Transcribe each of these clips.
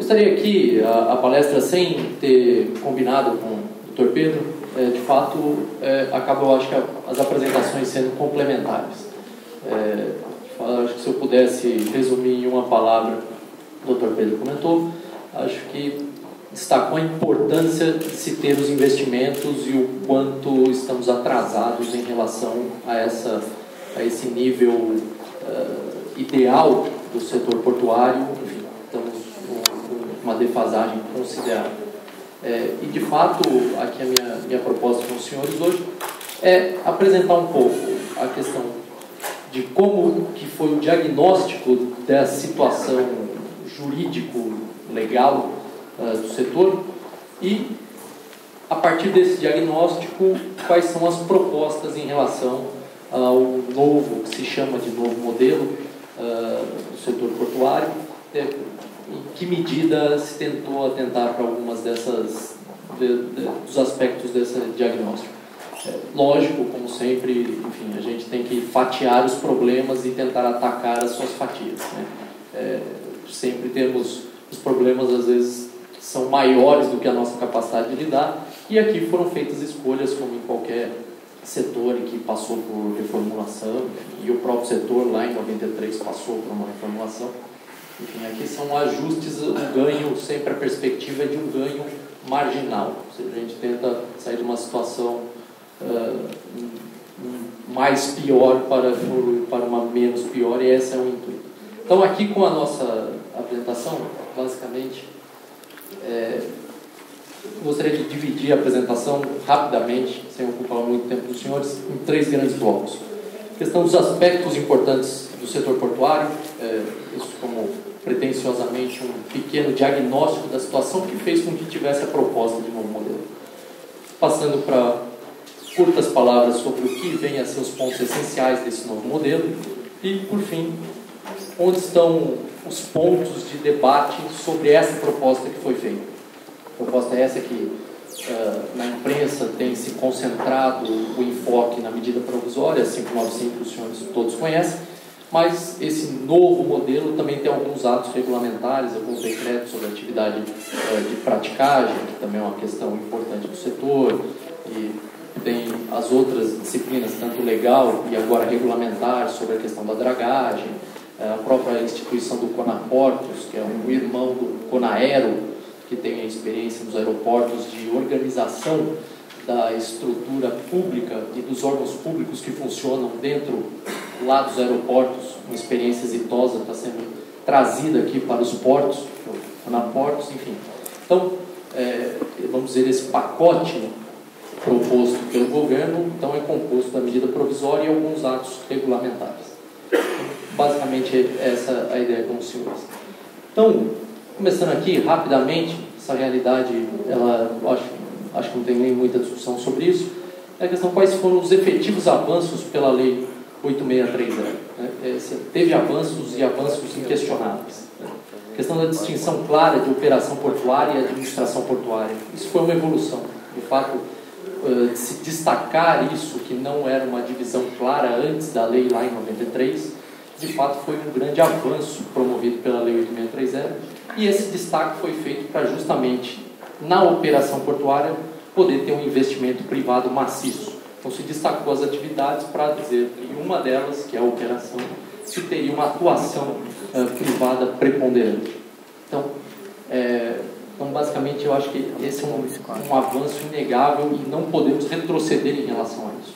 gostaria aqui, a palestra, sem ter combinado com o Dr. Pedro, de fato, acaba, eu acho que as apresentações sendo complementares. Acho que se eu pudesse resumir em uma palavra, o Dr. Pedro comentou, acho que destacou a importância de se ter os investimentos e o quanto estamos atrasados em relação a esse nível ideal do setor portuário. Enfim, estamos com uma defasagem considerável. E, de fato, aqui a minha proposta com os senhores hoje é apresentar um pouco a questão de como que foi o diagnóstico da situação jurídico-legal do setor e, a partir desse diagnóstico, quais são as propostas em relação ao novo, que se chama de novo modelo do setor portuário, em que medida se tentou atentar para algumas dos aspectos desse diagnóstico. Lógico, como sempre, enfim, a gente tem que fatiar os problemas e tentar atacar as suas fatias, né? Sempre temos os problemas, às vezes, são maiores do que a nossa capacidade de lidar, e aqui foram feitas escolhas, como em qualquer setor que passou por reformulação, e o próprio setor lá em 93 passou por uma reformulação. Enfim, aqui são ajustes, o ganho, sempre a perspectiva é de um ganho marginal, ou seja, a gente tenta sair de uma situação mais pior para uma menos pior, e esse é o intuito. Então, aqui com a nossa apresentação, basicamente, gostaria de dividir a apresentação rapidamente, sem ocupar muito tempo dos senhores, em 3 grandes blocos. A questão dos aspectos importantes do setor portuário, isso como pretensiosamente um pequeno diagnóstico da situação que fez com que tivesse a proposta de novo modelo. Passando para curtas palavras sobre o que vem a ser os pontos essenciais desse novo modelo e, por fim, onde estão os pontos de debate sobre essa proposta que foi feita. A proposta é essa que na imprensa tem se concentrado o enfoque na medida provisória, 595, que os senhores todos conhecem, mas esse novo modelo também tem alguns atos regulamentares, alguns decretos sobre atividade de praticagem, que também é uma questão importante do setor, e tem as outras disciplinas, tanto legal e agora regulamentar, sobre a questão da dragagem, a própria instituição do Conaportos, que é um irmão do Conaero, que tem a experiência nos aeroportos de organização da estrutura pública e dos órgãos públicos que funcionam dentro lá dos aeroportos, uma experiência exitosa está sendo trazida aqui para os portos, Conaportos, enfim. Então, vamos dizer, esse pacote proposto pelo governo, então, é composto da medida provisória e alguns atos regulamentares. Basicamente, essa é a ideia com os senhores. Então, começando aqui, rapidamente, essa realidade, acho que não tem nem muita discussão sobre isso, é a questão quais foram os efetivos avanços pela Lei 8630. Teve avanços e avanços inquestionáveis. A questão da distinção clara de operação portuária e administração portuária. Isso foi uma evolução. De fato, de se destacar isso, que não era uma divisão clara antes da lei lá em 93, de fato foi um grande avanço promovido pela Lei 8630, e esse destaque foi feito para justamente, na operação portuária, poder ter um investimento privado maciço. Então se destacou as atividades para dizer que uma delas, que é a operação, se teria uma atuação privada preponderante. Então, basicamente, eu acho que esse é um avanço inegável e não podemos retroceder em relação a isso.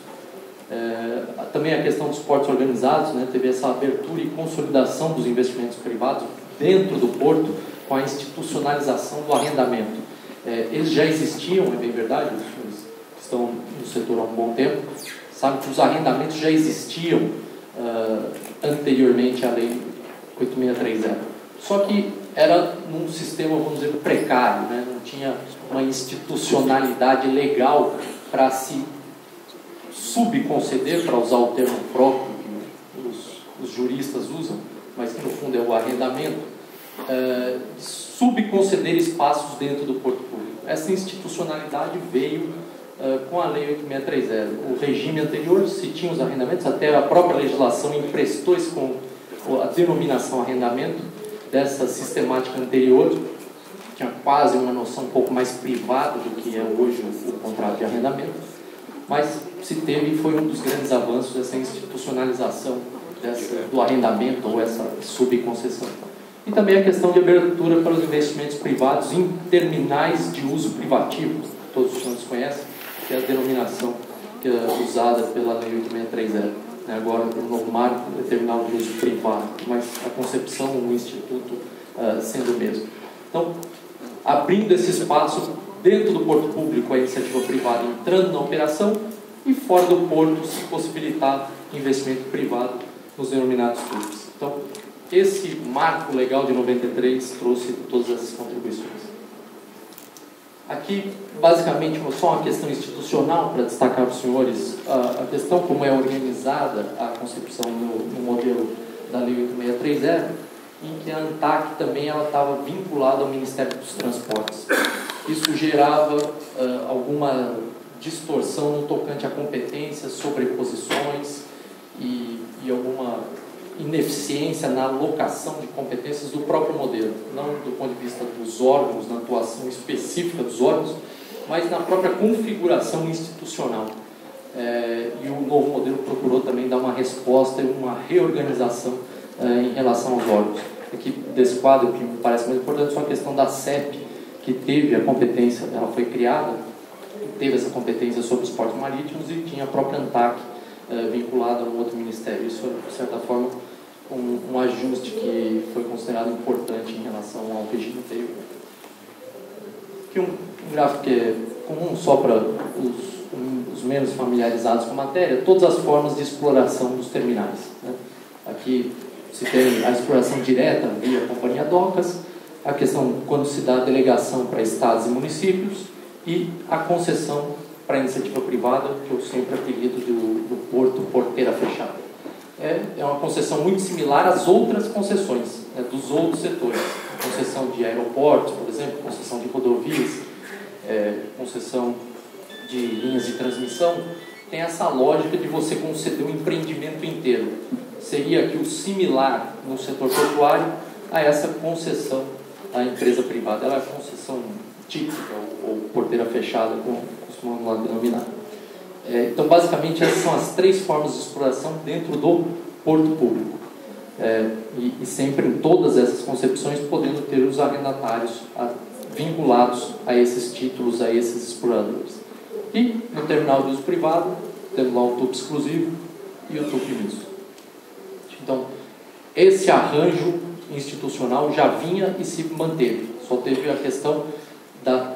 Também a questão dos portos organizados, né, teve essa abertura e consolidação dos investimentos privados dentro do porto com a institucionalização do arrendamento. Eles já existiam, é bem verdade, os senhores que estão no setor há um bom tempo, sabem que os arrendamentos já existiam anteriormente à Lei 8630. Só que era num sistema, vamos dizer, precário, né? Não tinha uma institucionalidade legal para se subconceder, para usar o termo próprio que os juristas usam, mas que no fundo é o arrendamento, subconceder espaços dentro do porto público. Essa institucionalidade veio com a Lei 8630. O regime anterior, se tinha os arrendamentos, até a própria legislação emprestou isso com a denominação arrendamento dessa sistemática anterior, tinha quase uma noção um pouco mais privada do que é hoje o contrato de arrendamento, mas se teve e foi um dos grandes avanços essa institucionalização do arrendamento ou essa subconcessão. E também a questão de abertura para os investimentos privados em terminais de uso privativo, que todos os senhores conhecem, que é a denominação que é usada pela Lei 8630. Agora, o novo marco é terminal de uso privado, mas a concepção, o instituto sendo o mesmo. Então, abrindo esse espaço dentro do porto público, a iniciativa privada entrando na operação e fora do porto se possibilitar investimento privado nos denominados clubes. Então, esse marco legal de 93 trouxe todas essas contribuições. Aqui, basicamente, só uma questão institucional para destacar para os senhores a questão como é organizada a concepção no modelo da Lei 8630, em que a ANTAC também estava vinculada ao Ministério dos Transportes. Isso gerava alguma distorção no tocante a competências, sobreposições e alguma ineficiência na alocação de competências do próprio modelo, não do ponto de vista dos órgãos, na atuação específica dos órgãos, mas na própria configuração institucional. E o novo modelo procurou também dar uma resposta e uma reorganização em relação aos órgãos. Aqui, desse quadro, que me parece mais importante, só a questão da CEP, que teve a competência, ela foi criada, teve essa competência sobre os portos marítimos e tinha a própria ANTAC vinculada a um outro ministério. Isso, de certa forma, um ajuste que foi considerado importante em relação ao regime anterior. Aqui um gráfico que é comum só para os menos familiarizados com a matéria, todas as formas de exploração dos terminais. Aqui se tem a exploração direta via companhia docas, a questão quando se dá a delegação para estados e municípios e a concessão para a iniciativa privada, que eu sempre apelido do porto porteira fechada. É uma concessão muito similar às outras concessões dos outros setores. Concessão de aeroportos, por exemplo, concessão de rodovias, concessão de linhas de transmissão, tem essa lógica de você conceder o empreendimento inteiro. Seria aqui o similar no setor portuário a essa concessão à empresa privada. Ela é a concessão típica, ou porteira fechada, como costumamos lá denominar. Então, basicamente, essas são as três formas de exploração dentro do porto público. E sempre em todas essas concepções, podendo ter os arrendatários vinculados a esses títulos, a esses exploradores. E no terminal de uso privado, temos lá o TUP exclusivo e o TUP misto. Então, esse arranjo institucional já vinha e se manteve. Só teve a questão da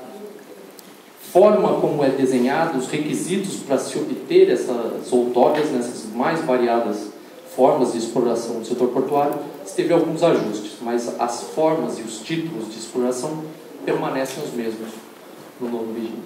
forma como é desenhado, os requisitos para se obter essas outorgas, nessas mais variadas formas de exploração do setor portuário, teve alguns ajustes, mas as formas e os títulos de exploração permanecem os mesmos no novo regime.